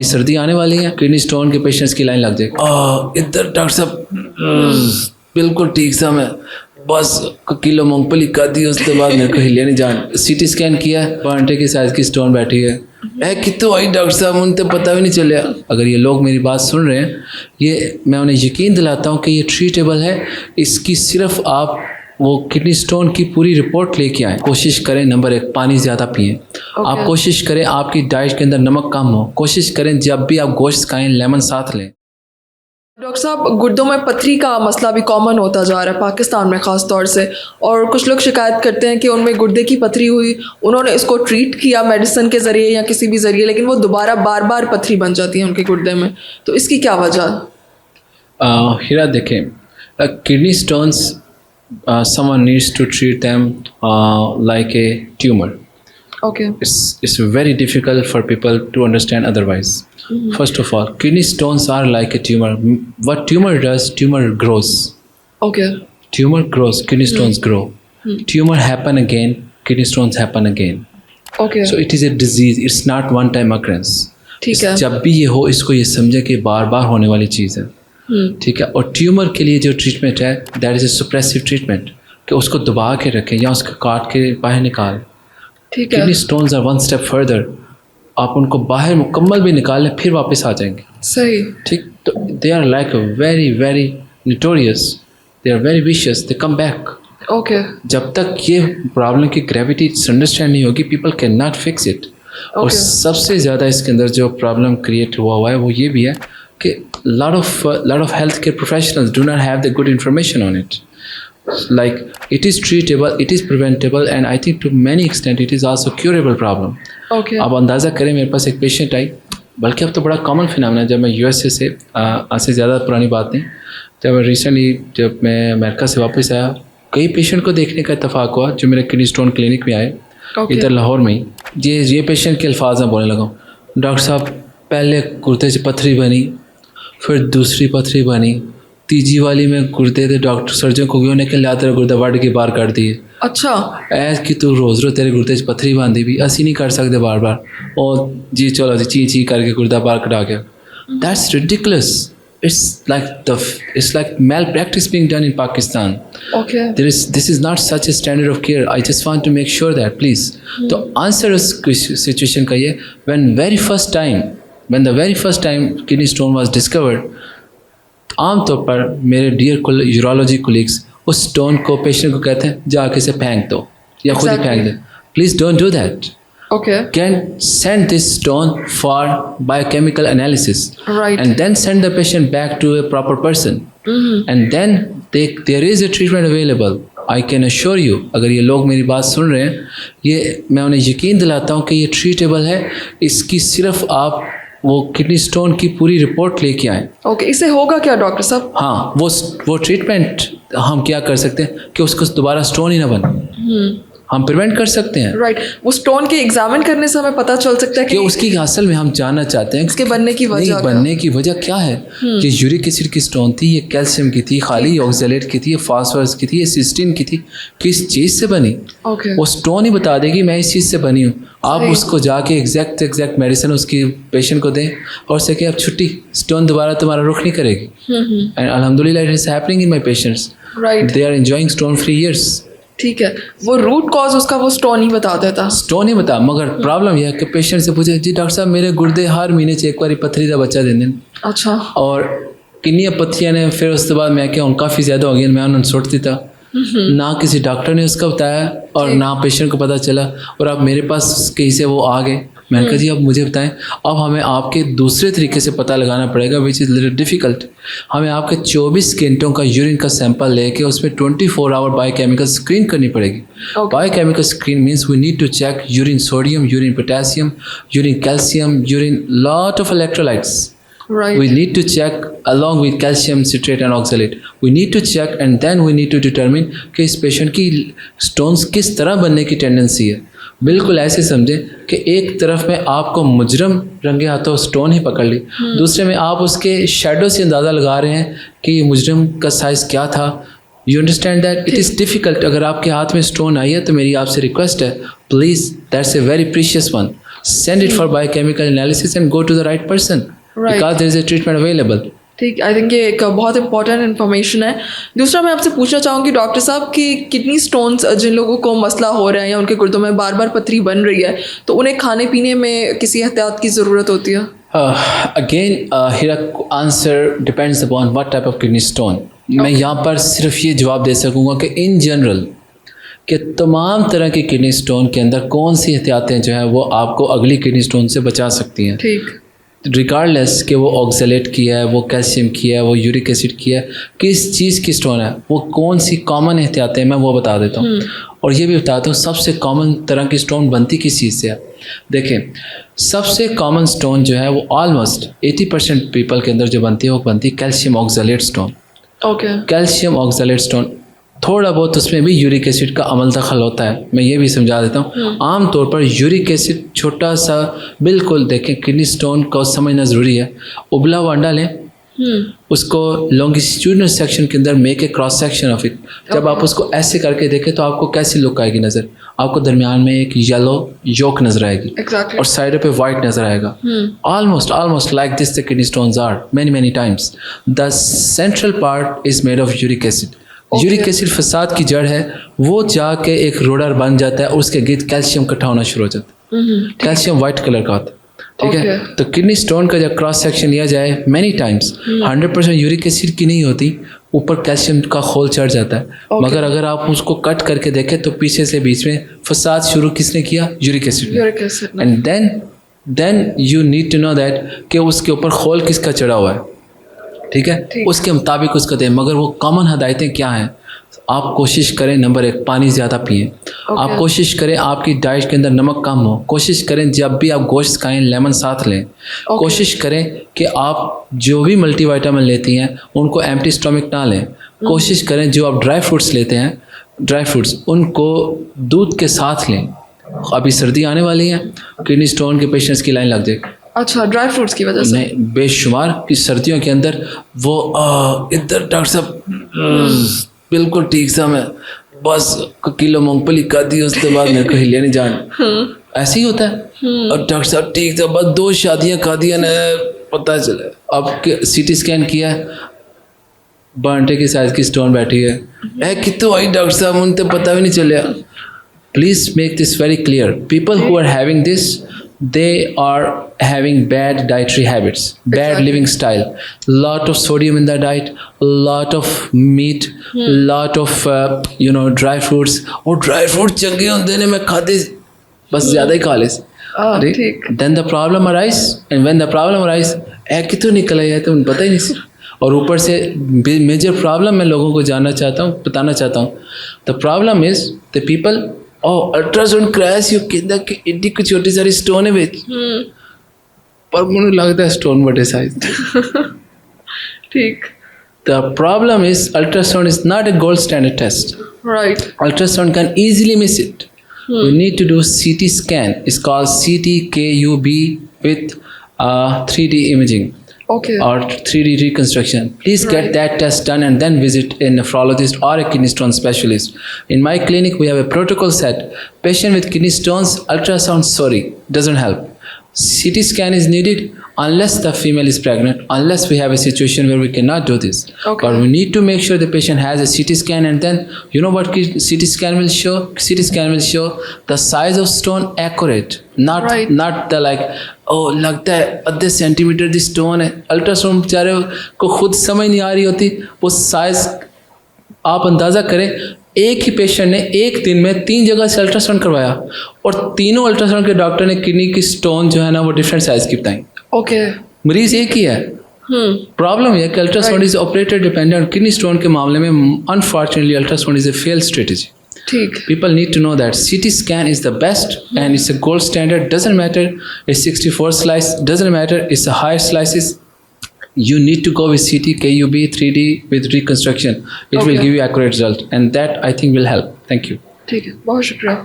सर्दी आने वाली है, किडनी स्टोन के पेशेंट्स की लाइन लग जाएगी। इधर डॉक्टर साहब बिल्कुल ठीक सा, मैं बस किलो मूंगफली खा दी, उसके बाद मेरे को हिलिया नहीं जान। सीटी स्कैन किया, 1 की साइज की स्टोन बैठी है। कितों आई डॉक्टर साहब, उनसे पता भी नहीं चलिया। अगर ये लोग मेरी बात सुन रहे हैं, ये मैं उन्हें यकीन दिलाता हूँ कि ये ट्रीटेबल है। इसकी सिर्फ आप वो किडनी स्टोन की पूरी रिपोर्ट लेके आएँ। कोशिश करें, नंबर 1 पानी ज़्यादा पिएं। आप कोशिश करें आपकी डाइट के अंदर नमक कम हो। कोशिश करें जब भी आप गोश्त खाएं लेमन साथ लें। डॉक्टर साहब, गुर्दों में पथरी का मसला भी कॉमन होता जा रहा है पाकिस्तान में ख़ास तौर से, और कुछ लोग शिकायत करते हैं कि उनमें गुर्दे की पथरी हुई, उन्होंने इसको ट्रीट किया मेडिसिन के ज़रिए या किसी भी ज़रिए, लेकिन वो दोबारा बार बार पथरी बन जाती है उनके गुर्दे में। तो इसकी क्या वजह? हीरा देखें, kidney stones someone needs to treat them like a tumor. Okay. It's very difficult for people to understand otherwise. First of all, kidney stones are like a tumor. What tumor does, tumor grows. Okay. Tumor grows, kidney stones grow. Tumor happen again, kidney stones happen again. Okay. So it is a disease, it's not one time occurrence. ठीक है। जब भी ये हो, इसको ये समझे कि बार बार होने वाली चीज़ है। ठीक है। और ट्यूमर के लिए जो ट्रीटमेंट है, दैट इज़ ए सुप्रेसिव ट्रीटमेंट, कि उसको दबा के रखें या उसको काट के बाहर निकाल। ठीक है। Kidney stones are 1 step further, आप उनको बाहर मुकम्मल भी निकाल लें फिर वापस आ जाएंगे। सही। ठीक। तो they are like very very notorious, they are very vicious, they come back. Okay. जब तक ये प्रॉब्लम की ग्रेविटी अंडरस्टैंड नहीं होगी, people can not fix it. और सबसे ज़्यादा इसके अंदर जो प्रॉब्लम क्रिएट हुआ है वो ये भी है कि lot of healthcare professionals do not have the good information on it. Like, it is treatable, it is preventable, and I think to many extent it is also curable problem. Okay. आप अंदाज़ा करें, मेरे पास एक patient आई, बल्कि अब तो बड़ा common phenomena है। जब मैं यूएसए से आज से ज़्यादा पुरानी बात नहीं, जब मैं अमेरिका से वापस आया, कई पेशेंट को देखने का इत्तेफाक हुआ जो मेरे किडनी स्टोन क्लिनिक में आए। इधर लाहौर में ही ये पेशेंट के अल्फाज में बोलने लगा, डॉक्टर साहब पहले गुर्दे से पथरी बनी, फिर दूसरी पथरी बनी, तीजी वाली में गुर्दे थे, डॉक्टर सर्जन को भी उन्हें लिया तेरा गुर्दा वड़ के बाहर कर दिए। अच्छा। ऐस कि तू रोज़ तेरे गुर्दे से पथरी बांधी भी, असी नहीं कर सकते बार बार, और जी चलो जी ची ची करके गुर्दा बाहर कटा गया। That's ridiculous. It's like malpractice being done in Pakistan. Okay. This is not such a standard of care. I just want to make sure that, please. तो आंसर उस सिचुएशन का ये, when the very first time kidney stone was discovered, आमतौर पर मेरे dear urology colleagues उस stone को patient को कहते हैं जाके से फेंक दो या खुद ही फेंक दे। Please don't do that. Okay. Can send this stone for biochemical analysis, right, and then send the patient back to a proper person, and then there is a treatment available. I can assure you, अगर ये लोग मेरी बात सुन रहे हैं, ये मैं उन्हें यकीन दिलाता हूँ कि ये ट्रीटेबल है। इसकी सिर्फ आप वो किडनी स्टोन की पूरी रिपोर्ट लेके आएँ। ओके। इससे होगा क्या डॉक्टर साहब? हाँ, वो ट्रीटमेंट हम क्या कर सकते हैं कि उसको दोबारा स्टोन ही ना बने, हम प्रिवेंट कर सकते हैं। राइट। वो स्टोन के एग्जामिन करने से हमें पता चल सकता है कि उसकी असल में हम जानना चाहते हैं इसके बनने की वजह क्या है। ये यूरिक एसिड की स्टोन थी, ये कैल्शियम की थी, खाली ऑक्सलेट की थी, ये फास्फोरस की थी, ये सिस्टीन की थी, किस चीज़ से बनी। वो स्टोन ही बता देगी मैं इस चीज़ से बनी हूँ। आप उसको जाके एग्जैक्ट मेडिसिन उसकी पेशेंट को दें और सके अब छुट्टी, स्टोन दोबारा तुम्हारा रुख नहीं करेगी। एंड अल्हम्दुलिल्लाह it is happening in my patients. They are enjoying stone free years. ठीक है। वो रूट कॉज उसका वो स्टोन ही बता देता। मगर प्रॉब्लम यह है कि पेशेंट से पूछे, जी डॉक्टर साहब मेरे गुर्दे हर महीने से एक बार पथरी का बच्चा दे दें। अच्छा। और किन्नियां पत्थरियां ने, फिर उसके बाद मैं क्या काफ़ी ज़्यादा हो गई, मैं उन्होंने छोड़ देता। ना किसी डॉक्टर ने उसका बताया और ना पेशेंट को पता चला, और अब मेरे पास कहीं से वो आ गए। मैंने कहा जी अब मुझे बताएं, अब हमें आपके दूसरे तरीके से पता लगाना पड़ेगा, विच इज़ लिटिल डिफ़िकल्ट। हमें आपके 24 घंटों का यूरिन का सैंपल लेके उसमें 24 आवर बायोकेमिकल स्क्रीन करनी पड़ेगी। Biochemical screen means we need to check urine sodium, urine potassium, urine calcium, urine lot of electrolytes. Right. We need to check along with calcium citrate and oxalate. We need to check and then we need to determine कि इस patient की stones किस तरह बनने की tendency है। बिल्कुल ऐसे समझें कि एक तरफ में आपको मुजरम रंगे हाथों स्टोन ही पकड़ ली, दूसरे में आप उसके शेडो से अंदाज़ा लगा रहे हैं कि मुजरम का साइज़ क्या था। You understand that it is difficult. अगर आपके हाथ में स्टोन आई है तो मेरी आपसे रिक्वेस्ट है, please, that's a very precious one. send it for biochemical analysis and go to the right person, Right. because there is a treatment available. ठीक, आई थिंक ये एक बहुत इंपॉर्टेंट इन्फॉर्मेशन है। दूसरा मैं आपसे पूछना चाहूँगी डॉक्टर साहब कि किडनी स्टोन्स जिन लोगों को मसला हो रहा है या उनके गुर्दों में बार बार पथरी बन रही है, तो उन्हें खाने पीने में किसी एहतियात की ज़रूरत होती है? Again, here answer depends upon what type of kidney stone. मैं यहाँ पर सिर्फ ये जवाब दे सकूँगा कि इन जनरल कि तमाम तरह की किडनी स्टोन के अंदर कौन सी एहतियातें जो है वो आपको अगली किडनी स्टोन से बचा सकती हैं, ठीक, रिगार्डलेस कि वो ऑक्सलेट की है, वो कैल्शियम की है, वो यूरिक एसिड की है, किस चीज़ की स्टोन है, वो कौन सी कॉमन एहतियातें मैं वो बता देता हूँ। और ये भी बताता हूँ सबसे कॉमन तरह की स्टोन बनती किस चीज़ से है। देखें, सबसे कॉमन स्टोन जो है वो ऑलमोस्ट 80% पीपल के अंदर जो बनती है वो बनती है calcium oxalate stone. Okay, calcium oxalate stone, थोड़ा बहुत उसमें भी यूरिक एसिड का अमल दखल होता है, मैं ये भी समझा देता हूँ। आम तौर पर यूरिक एसिड छोटा सा, बिल्कुल देखें किडनी स्टोन को समझना ज़रूरी है। उबला हुआ अंडा लें, उसको लॉन्गिट्यूडिनल सेक्शन के अंदर make a cross section of it. जब आप उसको ऐसे करके देखें तो आपको कैसी लुक आएगी नज़र, आपको दरमियान में एक येलो योक नज़र आएगी एग्जैक्टली, और साइडों पे वाइट नज़र आएगा। Almost like this the kidney stones are many times. The central part is made of uric acid. Uric acid फसाद की जड़ है, वो जाके एक रोडर बन जाता है और उसके गिर्द कैल्शियम इकट्ठा होना शुरू हो जाता है। कैल्शियम वाइट कलर का होता है, ठीक है। तो किडनी स्टोन का जब क्रॉस सेक्शन लिया जाए मैनी टाइम्स 100% यूरिक एसिड की नहीं होती, ऊपर कैल्शियम का खोल चढ़ जाता है। मगर अगर आप उसको कट करके देखें तो पीछे से बीच में फसाद शुरू किसने किया? Uric acid. And then you need to know that कि उसके ऊपर खोल किसका चढ़ा हुआ है, ठीक है, उसके मुताबिक उसको दें। मगर वो कॉमन हदायतें क्या हैं? आप कोशिश करें, नंबर 1, पानी ज़्यादा पिएं। आप कोशिश करें आपकी डाइट के अंदर नमक कम हो। कोशिश करें जब भी आप गोश्त खाएं लेमन साथ लें। कोशिश करें कि आप जो भी मल्टीविटामिन लेती हैं उनको एम्प्टी स्टमक ना लें। कोशिश करें जो आप ड्राई फ्रूट्स लेते हैं, ड्राई फ्रूट्स उनको दूध के साथ लें। अभी सर्दी आने वाली है, किडनी स्टोन के पेशेंट्स की लाइन लग जाएगी। अच्छा, ड्राई फ्रूट्स की वजह से? नहीं, बेशुमार कि सर्दियों के अंदर वो इधर डॉक्टर साहब बिल्कुल ठीक सा, मैं बस किलो मूंगफली खा दी, उसके बाद मेरे को हिलिया नहीं जान। ऐसे ही होता है। और डॉक्टर साहब ठीक था, बस 2 शादियाँ खा दिया ना, पता चला अब सीटी स्कैन किया, बांटे की साइज की स्टोन बैठी है। कितों आई डॉक्टर साहब, मुझे तो पता भी नहीं चलिया। Please make this very clear, people who are having this, they are having bad dietary habits, bad living style, lot of sodium in the diet, lot of meat, lot of dry fruits। और dry fruit चंगे होंगे ने, मैं खाते बस ज़्यादा ही खा ले। then the problem arise, and when the problem arise कितों निकल आया है तो पता ही नहीं। और ऊपर से मेजर प्रॉब्लम मैं लोगों को बताना चाहता हूँ। the problem is the people, ultrasound crash you कहता कि एडी को छोटी सारी स्टोन है विच, पर मुझे लगता है स्टोन बड़े साइज। ठीक। The problem is ultrasound is not a gold standard test. Right. Ultrasound can easily miss it. You need to do CT scan. It's called CTKUB with 3D imaging. Okay. Or 3D reconstruction. Please get that test done and then visit a nephrologist or a kidney stone specialist. In my clinic, we have a protocol set. Patient with kidney stones, ultrasound, doesn't help. CT scan is needed unless the female is pregnant, unless we have a situation where we cannot do this. Okay. But we need to make sure the patient has a CT scan, and then you know what CT scan will show? CT scan will show the size of stone accurate, not the like, लगता है आधे centimetre the stone है। Ultrasound बेचारे को खुद समझ नहीं आ रही होती वो साइज। आप अंदाज़ा करें, एक ही पेशेंट ने एक दिन में 3 जगह से अल्ट्रासाउंड करवाया और तीनों अल्ट्रासाउंड के डॉक्टर ने किडनी की स्टोन जो है ना वो डिफरेंट साइज की बताई। ओके। मरीज एक ही है। प्रॉब्लम यह कि ultrasound is operator dependent. Kidney stone के मामले में unfortunately ultrasound is a fail strategy. ठीक। People need to know that CT scan is the best and it's a gold standard. Doesn't matter it's 64 slice, doesn't matter it's a higher slices. You need to go with CT, KUB, 3D with reconstruction. It will give you accurate result, and that I think will help. Thank you. ठीक है, बहुत शुक्रिया।